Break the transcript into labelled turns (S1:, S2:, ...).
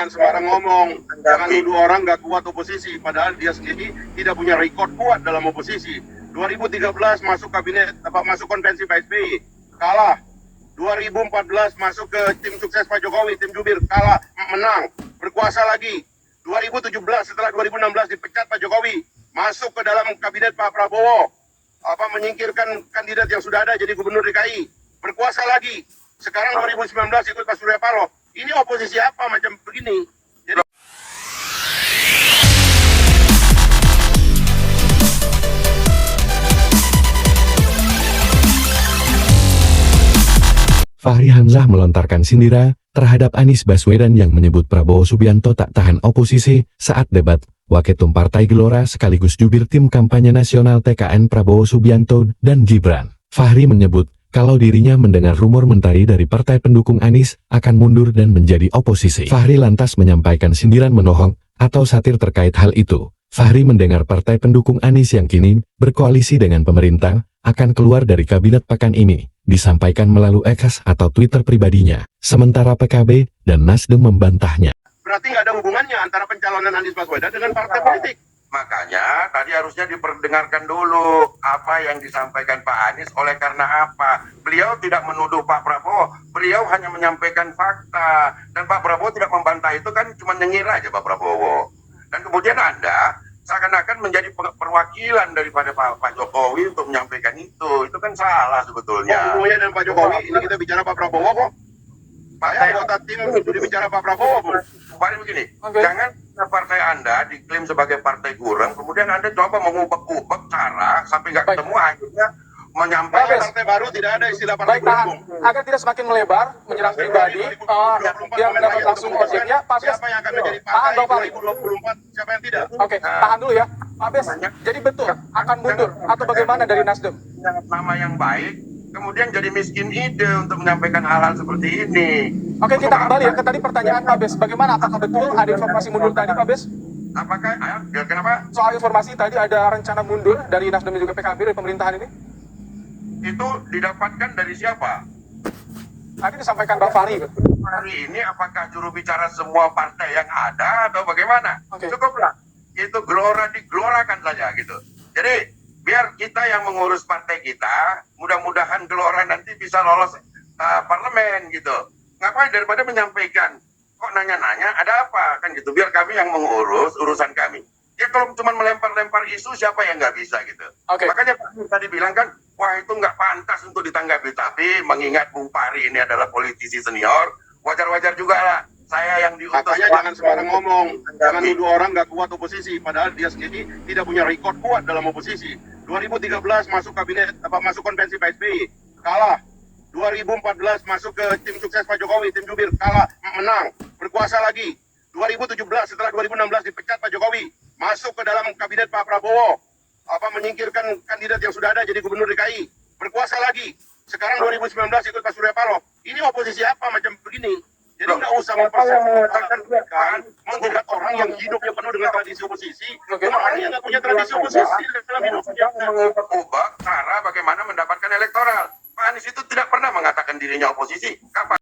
S1: jangan sembarang ngomong, jangan nuduh orang nggak kuat oposisi, padahal dia sendiri tidak punya rekod kuat dalam oposisi. 2013 masuk kabinet, masuk konvensi Pak SBY, kalah. 2014 masuk ke tim sukses Pak Jokowi, tim jubir, kalah, menang, berkuasa lagi. 2017 setelah 2016 dipecat Pak Jokowi, masuk ke dalam kabinet Pak Prabowo, menyingkirkan kandidat yang sudah ada jadi gubernur DKI, berkuasa lagi. Sekarang 2019 ikut Pak Surya Paloh. Ini oposisi apa macam begini? Jadi
S2: Fahri Hamzah melontarkan sindiran terhadap Anies Baswedan yang menyebut Prabowo Subianto tak tahan oposisi saat debat. Waketum Partai Gelora sekaligus jubir tim kampanye nasional TKN Prabowo Subianto dan Gibran. Fahri menyebut kalau dirinya mendengar rumor mentari dari partai pendukung Anies akan mundur dan menjadi oposisi. Fahri lantas menyampaikan sindiran menohok atau satir terkait hal itu. Fahri mendengar partai pendukung Anies yang kini berkoalisi dengan pemerintah akan keluar dari kabinet pekan ini, disampaikan melalui X atau Twitter pribadinya. Sementara PKB dan Nasdem membantahnya.
S1: berarti nggak ada hubungannya antara pencalonan Anies Baswedan dengan partai politik.
S3: Makanya tadi harusnya diperdengarkan dulu apa yang disampaikan Pak Anies oleh karena apa. Beliau tidak menuduh Pak Prabowo, beliau hanya menyampaikan fakta. Dan Pak Prabowo tidak membantah itu kan cuma nyengir aja Pak Prabowo. Dan kemudian Anda seakan-akan menjadi perwakilan daripada Pak Jokowi untuk menyampaikan itu. Itu kan salah sebetulnya.
S1: Hubungannya dengan Pak Jokowi, ini kita bicara Pak Prabowo kok. Saya anggota tim sudah bicara Pak Prabowo, Bu.
S3: Pak begini, jangan partai Anda diklaim sebagai partai gurem, kemudian Anda coba mengubek-ubek cara sampai nggak ketemu akhirnya menyampaikan.
S1: Partai baru tidak ada istilah partai gurem.
S4: Agar tidak semakin melebar, menyerang pribadi, dia mendapat langsung objeknya, Pak Bes.
S1: Siapa yang akan menjadi partai 2024, siapa yang tidak?
S4: Oke, tahan dulu ya, Pak Bes. Jadi betul akan mundur atau bagaimana dari Nasdem?
S3: Nama yang baik, kemudian jadi miskin ide untuk menyampaikan hal-hal seperti ini.
S4: Oke, kita kembali ya ke tadi pertanyaan Pak Bes. Bagaimana, apakah betul ada informasi mundur tadi Pak Bes?
S3: Apakah, kenapa?
S4: Soal informasi tadi ada rencana mundur dari Nasdem dan juga PKB dari pemerintahan ini?
S3: Itu didapatkan dari siapa?
S4: Tadi disampaikan Bang Fahri.
S3: Hari ini apakah juru bicara semua partai yang ada atau bagaimana?
S4: Oke.
S3: Cukuplah. Itu gelora digelorakan saja gitu. Jadi biar kita yang mengurus partai kita, mudah-mudahan gelora nanti bisa lolos parlemen gitu. Ngapain daripada menyampaikan, kok nanya-nanya ada apa kan gitu, biar kami yang mengurus urusan kami. Ya kalau cuma melempar-lempar isu siapa yang nggak bisa gitu.
S4: Oke.
S3: Makanya tadi bilang kan, wah itu nggak pantas untuk ditanggapi, tapi mengingat Bung Fahri ini adalah politisi senior, wajar-wajar juga lah saya yang diutus.
S1: Makanya jangan sembarang ngomong, jangan nuduh orang nggak kuat oposisi, padahal dia sendiri tidak punya rekod kuat dalam oposisi. 2013 masuk kabinet, masuk konvensi Pak SBY, kalah. 2014 masuk ke tim sukses Pak Jokowi, tim jubir, kalah, menang, berkuasa lagi. 2017 setelah 2016 dipecat Pak Jokowi, masuk ke dalam kabinet Pak Prabowo, menyingkirkan kandidat yang sudah ada jadi gubernur DKI, berkuasa lagi. Sekarang 2019 ikut Pak Surya Paloh. Ini oposisi apa macam begini? Jadi nggak usah mempersepsikan, menggugat orang yang hidupnya penuh dengan tradisi oposisi, orang yang nggak punya tradisi oposisi dalam hidupnya.
S3: Ubah cara bagaimana mendapatkan elektoral. Pak Anies itu tidak pernah mengatakan dirinya oposisi. Kapan?